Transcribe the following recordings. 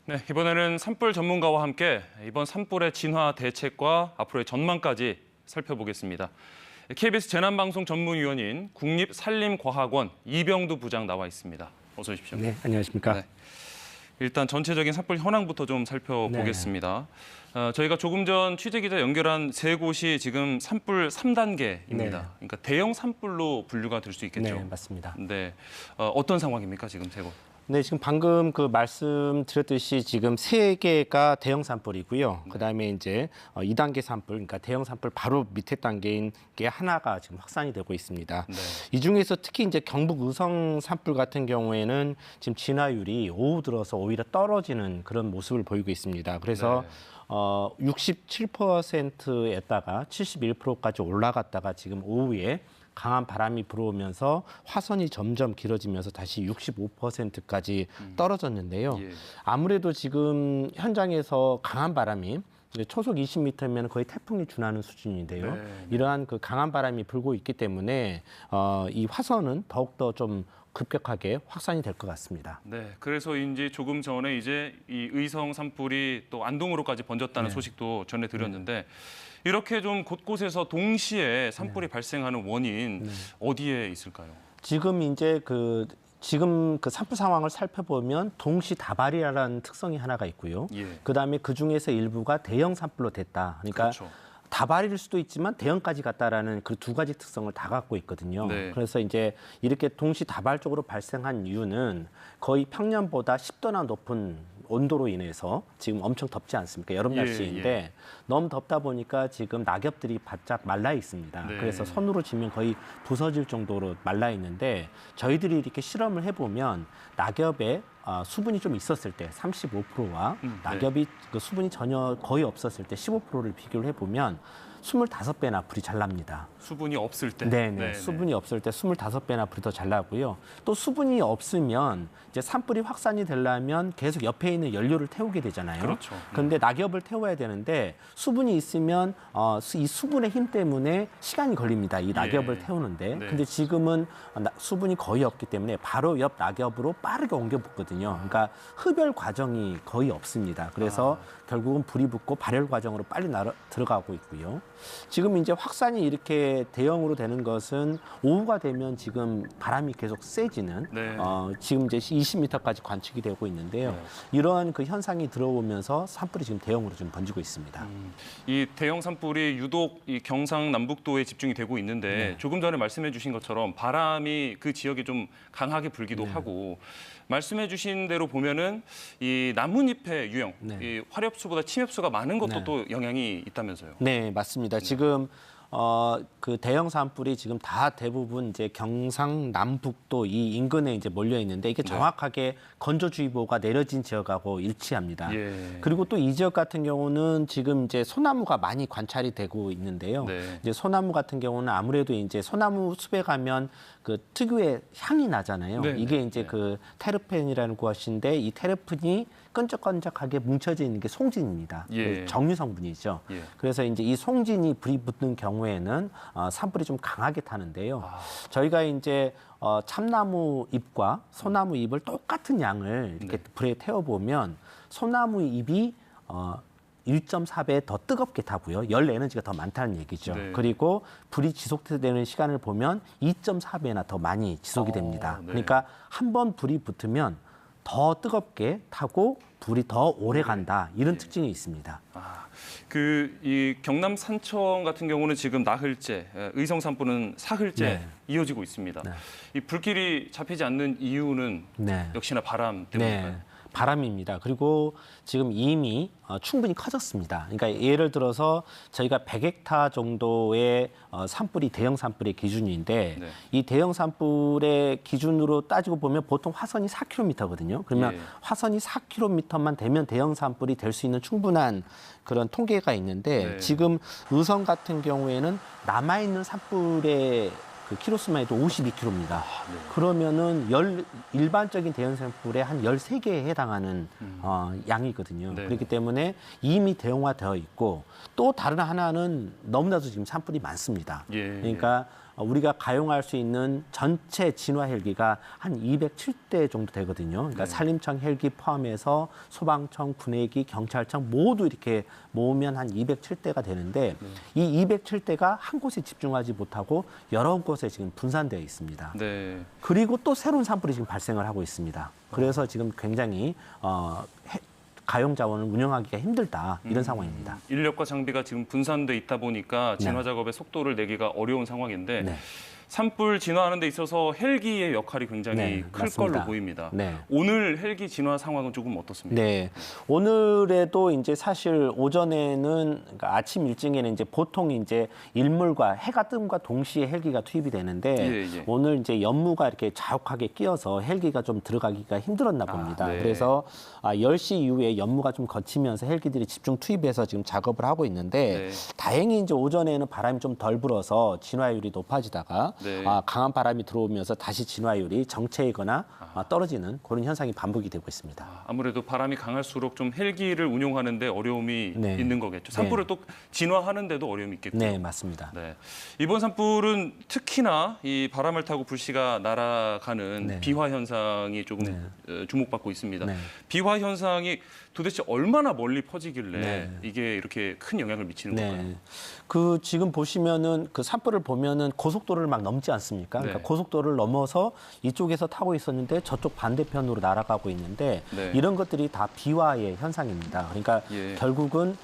네, 이번에는 산불 전문가와 함께 이번 산불의 진화 대책과 앞으로의 전망까지 살펴보겠습니다. KBS 재난방송 전문위원인 국립산림과학원 이병두 부장 나와 있습니다. 어서 오십시오. 네, 안녕하십니까. 네. 일단 전체적인 산불 현황부터 좀 살펴보겠습니다. 저희가 조금 전 취재기자 연결한 세 곳이 지금 산불 3단계입니다. 네. 그러니까 대형 산불로 분류가 될 수 있겠죠. 네, 맞습니다. 네, 어떤 상황입니까 지금 세 곳? 네, 지금 방금 그 말씀드렸듯이 지금 세 개가 대형 산불이고요. 그다음에 이제 2단계 산불, 그러니까 대형 산불 바로 밑에 단계인 게 하나가 지금 확산이 되고 있습니다. 네. 이 중에서 특히 이제 경북 의성 산불 같은 경우에는 지금 진화율이 오후 들어서 오히려 떨어지는 그런 모습을 보이고 있습니다. 그래서 네. 67%였다가 71%까지 올라갔다가 지금 오후에 강한 바람이 불어오면서 화선이 점점 길어지면서 다시 65%까지 떨어졌는데요. 예. 아무래도 지금 현장에서 강한 바람이 초속 20m면 거의 태풍이 준하는 수준인데요. 네. 이러한 그 강한 바람이 불고 있기 때문에 이 화선은 더욱더 좀 급격하게 확산이 될 것 같습니다. 네, 그래서인지 조금 전에 이제 이 의성 산불이 또 안동으로까지 번졌다는 네. 소식도 전해드렸는데 이렇게 좀 곳곳에서 동시에 산불이 발생하는 원인 어디에 있을까요? 지금 이제 그 산불 상황을 살펴보면 동시다발이라는 특성이 하나가 있고요. 예. 그다음에 그 중에서 일부가 대형 산불로 됐다. 그러니까 그렇죠. 다발일 수도 있지만 대형까지 갔다라는 그 두 가지 특성을 다 갖고 있거든요. 네. 그래서 이제 이렇게 동시다발적으로 발생한 이유는 거의 평년보다 10도나 높은 온도로 인해서 지금 엄청 덥지 않습니까? 여름 예, 날씨인데 너무 덥다 보니까 지금 낙엽들이 바짝 말라 있습니다. 네. 그래서 손으로 쥐면 거의 부서질 정도로 말라 있는데 저희들이 이렇게 실험을 해보면 낙엽에 수분이 좀 있었을 때 35%와 네. 낙엽이 그 수분이 전혀 거의 없었을 때 15%를 비교를 해보면 25배나 불이 잘 납니다. 수분이 없을 때. 네네. 수분이 없을 때 25배나 불이 더 잘 나고요. 또 수분이 없으면 이제 산불이 확산이 되려면 계속 옆에 있는 연료를 태우게 되잖아요. 그렇죠. 그런데 낙엽을 태워야 되는데 수분이 있으면 이 수분의 힘 때문에 시간이 걸립니다. 이 낙엽을 예. 태우는데. 네. 근데 지금은 수분이 거의 없기 때문에 바로 옆 낙엽으로 빠르게 옮겨 붙거든요. 그러니까 흡열 과정이 거의 없습니다. 그래서 결국은 불이 붙고 발열 과정으로 빨리 들어가고 있고요. 지금 이제 확산이 이렇게 대형으로 되는 것은 오후가 되면 지금 바람이 계속 세지는 네. 지금 이제 20m까지 관측이 되고 있는데요. 네. 이러한 그 현상이 들어오면서 산불이 지금 대형으로 좀 번지고 있습니다. 이 대형 산불이 유독 이 경상남북도에 집중이 되고 있는데 조금 전에 말씀해 주신 것처럼 바람이 그 지역에 좀 강하게 불기도 하고 말씀해 주신 대로 보면은 이 나뭇잎의 유형, 네. 이 화렵수보다 침엽수가 많은 것도 네. 또 영향이 있다면서요. 네, 맞습니다. 지금 그 대형 산불이 지금 다 대부분 이제 경상남북도 이 인근에 이제 몰려 있는데 이게 정확하게 건조주의보가 내려진 지역하고 일치합니다. 예. 그리고 또 이 지역 같은 경우는 지금 이제 소나무가 많이 관찰이 되고 있는데요. 네. 이제 소나무 같은 경우는 아무래도 이제 소나무 숲에 가면 그 특유의 향이 나잖아요. 네, 이게 네, 이제 네. 그 테르펜이라는 것인데 이 테르펜이 끈적끈적하게 뭉쳐져 있는 게 송진입니다. 예. 그 정유 성분이죠. 예. 그래서 이제 이 송진이 불이 붙는 경우에는 산불이 좀 강하게 타는데요. 저희가 이제 참나무 잎과 소나무 잎을 똑같은 양을 이렇게 불에 태워 보면 소나무 잎이 1.4배 더 뜨겁게 타고요. 열 에너지가 더 많다는 얘기죠. 네. 그리고 불이 지속되는 시간을 보면 2.4배나 더 많이 지속이 됩니다. 네. 그러니까 한 번 불이 붙으면 더 뜨겁게 타고 불이 더 오래 간다. 이런 특징이 있습니다. 이 경남 산청 같은 경우는 지금 나흘째, 의성 산불은 사흘째 네. 이어지고 있습니다. 네. 이 불길이 잡히지 않는 이유는 네. 역시나 바람 때문일까요? 네, 바람입니다. 그리고 지금 이미 충분히 커졌습니다. 그러니까 예를 들어서 저희가 100헥타 정도의 산불이 대형 산불의 기준인데 네. 이 대형 산불의 기준으로 따지고 보면 보통 화선이 4km거든요. 그러면 예. 화선이 4km만 되면 대형 산불이 될 수 있는 충분한 그런 통계가 있는데 네. 지금 의성 같은 경우에는 남아있는 산불의 그 키로수만 해도 52km입니다. 그러면은 일반적인 대형 산불의 한 13개에 해당하는 양이거든요. 네. 그렇기 때문에 이미 대형화되어 있고 또 다른 하나는 너무나도 지금 산불이 많습니다. 예, 그러니까 우리가 가용할 수 있는 전체 진화 헬기가 한 207대 정도 되거든요. 그러니까 산림청 헬기 포함해서 소방청, 군헬기, 경찰청 모두 이렇게 모으면 한 207대가 되는데 이 207대가 한 곳에 집중하지 못하고 여러 곳에 지금 분산되어 있습니다. 네. 그리고 또 새로운 산불이 지금 발생을 하고 있습니다. 그래서 지금 굉장히 가용 자원을 운영하기가 힘들다 이런 상황입니다. 인력과 장비가 지금 분산돼 있다 보니까 진화 네. 작업의 속도를 내기가 어려운 상황인데 네. 산불 진화하는 데 있어서 헬기의 역할이 굉장히 네, 클 맞습니다. 걸로 보입니다. 네. 오늘 헬기 진화 상황은 조금 어떻습니까? 네. 오늘에도 이제 사실 오전에는 그러니까 아침 일찍에는 이제 보통 이제 일몰과 해가 뜸과 동시에 헬기가 투입이 되는데 예, 예. 오늘 이제 연무가 이렇게 자욱하게 끼어서 헬기가 좀 들어가기가 힘들었나 봅니다. 네. 그래서 10시 이후에 연무가 좀 거치면서 헬기들이 집중 투입해서 지금 작업을 하고 있는데 네. 다행히 이제 오전에는 바람이 좀 덜 불어서 진화율이 높아지다가 네. 강한 바람이 들어오면서 다시 진화율이 정체이거나 떨어지는 그런 현상이 반복이 되고 있습니다. 아무래도 바람이 강할수록 좀 헬기를 운용하는데 어려움이 네. 있는 거겠죠. 산불을 또 진화하는데도 어려움이 있겠고요. 네, 맞습니다. 네. 이번 산불은 특히나 이 바람을 타고 불씨가 날아가는 네. 비화 현상이 조금 주목받고 있습니다. 네. 비화 현상이 도대체 얼마나 멀리 퍼지길래 네. 이게 이렇게 큰 영향을 미치는 건가요? 네. 그 지금 보시면은 그 산불을 보면은 고속도로를 막 넘지 않습니까? 그러니까 네. 고속도로를 넘어서 이쪽에서 타고 있었는데 저쪽 반대편으로 날아가고 있는데 네. 이런 것들이 다 비화의 현상입니다. 그러니까 예. 결국은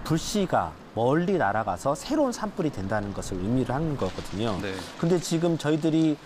불씨가 멀리 날아가서 새로운 산불이 된다는 것을 의미를 하는 거거든요. 네. 근데 지금 저희들이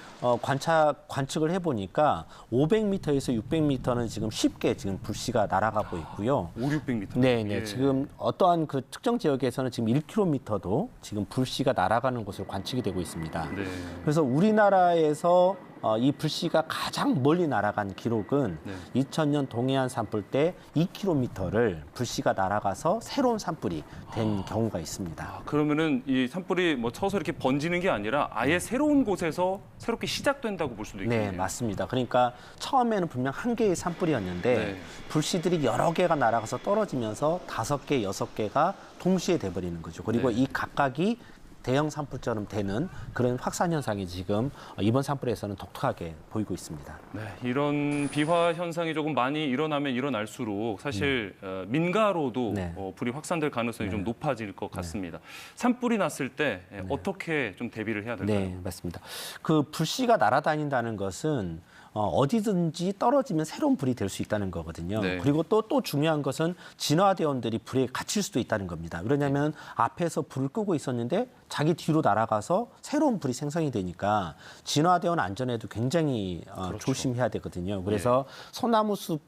관측을 해보니까 500m에서 600m는 지금 쉽게 지금 불씨가 날아가고 있고요. 500~600m. 네, 예. 지금 어떠한 그 특정 지역에서는 지금 1km도 지금 불씨가 날아가는 것으로 관측이 되고 있습니다. 네. 그래서 우리나라에서 이 불씨가 가장 멀리 날아간 기록은 네. 2000년 동해안 산불 때 2km를 불씨가 날아가서 새로운 산불이 된 경우가 있습니다. 그러면은 이 산불이 뭐 쳐서 이렇게 번지는 게 아니라 아예 새로운 곳에서 새롭게 시작된다고 볼 수도 있겠네요. 네, 맞습니다. 그러니까 처음에는 분명 한 개의 산불이었는데 네. 불씨들이 여러 개가 날아가서 떨어지면서 5개, 6개가 동시에 돼버리는 거죠. 그리고 네. 이 각각이 대형 산불처럼 되는 그런 확산 현상이 지금 이번 산불에서는 독특하게 보이고 있습니다. 네, 이런 비화 현상이 조금 많이 일어나면 일어날수록 사실 민가로도 네. 불이 확산될 가능성이 좀 높아질 것 같습니다. 산불이 났을 때 어떻게 좀 대비를 해야 될까요? 네, 맞습니다. 그 불씨가 날아다닌다는 것은 어디든지 떨어지면 새로운 불이 될 수 있다는 거거든요. 네. 그리고 또 중요한 것은 진화대원들이 불에 갇힐 수도 있다는 겁니다. 왜냐하면 앞에서 불을 끄고 있었는데 자기 뒤로 날아가서 새로운 불이 생성이 되니까 진화대원 안전에도 굉장히 조심해야 되거든요. 그래서 소나무 숲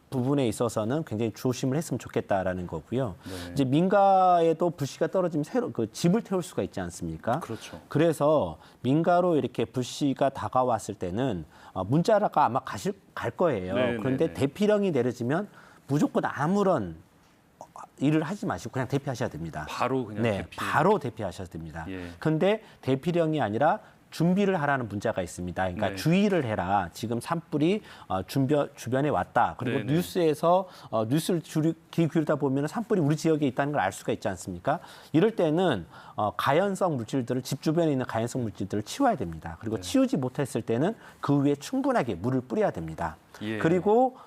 부분에 있어서는 굉장히 조심을 했으면 좋겠다라는 거고요. 네. 이제 민가에도 불씨가 떨어지면 새로 그 집을 태울 수가 있지 않습니까? 그렇죠. 그래서 민가로 이렇게 불씨가 다가왔을 때는 문자가 아마 갈 거예요. 네, 그런데 네, 네. 대피령이 내려지면 무조건 아무런 일을 하지 마시고 그냥 대피하셔야 됩니다. 바로 그냥 네, 대피. 바로 대피하셔야 됩니다. 예. 그런데 대피령이 아니라 준비를 하라는 문자가 있습니다. 그러니까 네. 주의를 해라. 지금 산불이 주변에 왔다. 그리고 네네. 뉴스에서 뉴스를 귀 기울이다 보면 산불이 우리 지역에 있다는 걸 알 수가 있지 않습니까? 이럴 때는 가연성 물질들을 집 주변에 있는 가연성 물질들을 치워야 됩니다. 그리고 네. 치우지 못했을 때는 그 위에 충분하게 물을 뿌려야 됩니다. 예. 그리고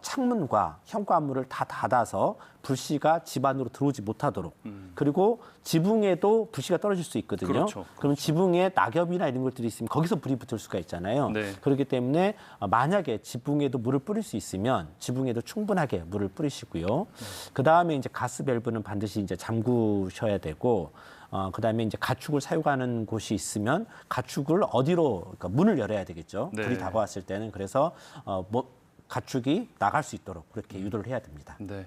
창문과 현관문을 다 닫아서 불씨가 집 안으로 들어오지 못하도록. 그리고 지붕에도 불씨가 떨어질 수 있거든요. 그렇죠. 그럼 지붕에 낙엽이나 이런 것들이 있으면 거기서 불이 붙을 수가 있잖아요. 네. 그렇기 때문에 만약에 지붕에도 물을 뿌릴 수 있으면 지붕에도 충분하게 물을 뿌리시고요. 그 다음에 이제 가스 밸브는 반드시 이제 잠그셔야 되고. 그다음에 이제 가축을 사육하는 곳이 있으면 가축을 어디로 그러니까 문을 열어야 되겠죠. 네. 불이 다가왔을 때는 그래서 가축이 나갈 수 있도록 그렇게 유도를 해야 됩니다. 네.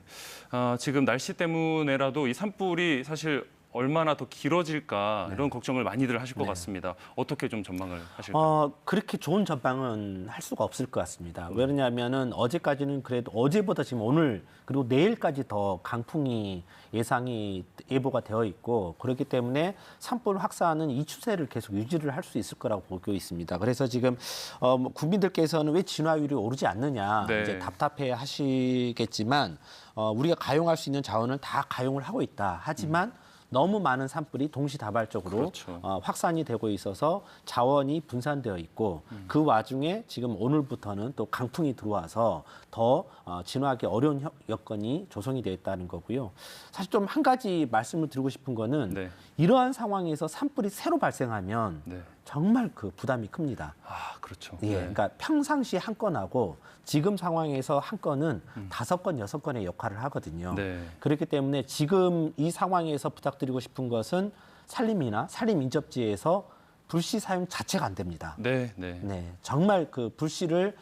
지금 날씨 때문에라도 이 산불이 사실 얼마나 더 길어질까 이런 걱정을 많이들 하실 것 같습니다. 어떻게 좀 전망을 하실까요? 그렇게 좋은 전망은 할 수가 없을 것 같습니다. 왜냐하면은 어제까지는 그래도 어제보다 지금 오늘 그리고 내일까지 더 강풍이 예보가 되어 있고 그렇기 때문에 산불 확산은 이 추세를 계속 유지를 할 수 있을 거라고 보고 있습니다. 그래서 지금 국민들께서는 왜 진화율이 오르지 않느냐 네. 이제 답답해 하시겠지만 우리가 가용할 수 있는 자원을 다 가용을 하고 있다. 하지만 너무 많은 산불이 동시다발적으로 그렇죠. 확산이 되고 있어서 자원이 분산되어 있고 그 와중에 지금 오늘부터는 또 강풍이 들어와서 더 진화하기 어려운 여건이 조성이 되어 있다는 거고요. 사실 좀 한 가지 말씀을 드리고 싶은 거는 네. 이러한 상황에서 산불이 새로 발생하면 네. 정말 그 부담이 큽니다. 아, 그렇죠. 예, 네. 그러니까 평상시 한 건하고 지금 상황에서 한 건은 5건, 6건의 역할을 하거든요. 네. 그렇기 때문에 지금 이 상황에서 부탁드리고 싶은 것은 산림이나 산림인접지에서 불씨 사용 자체가 안 됩니다. 네, 네. 네, 정말 그 불씨를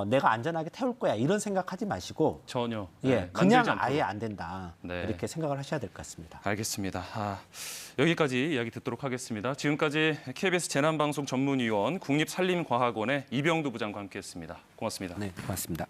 내가 안전하게 태울 거야 이런 생각하지 마시고 전혀. 예, 네, 그냥 만들지 않도록. 아예 안 된다. 네. 이렇게 생각을 하셔야 될 것 같습니다. 알겠습니다. 여기까지 이야기 듣도록 하겠습니다. 지금까지 KBS 재난방송 전문위원 국립산림과학원의 이병두 부장과 함께했습니다. 고맙습니다. 네, 고맙습니다.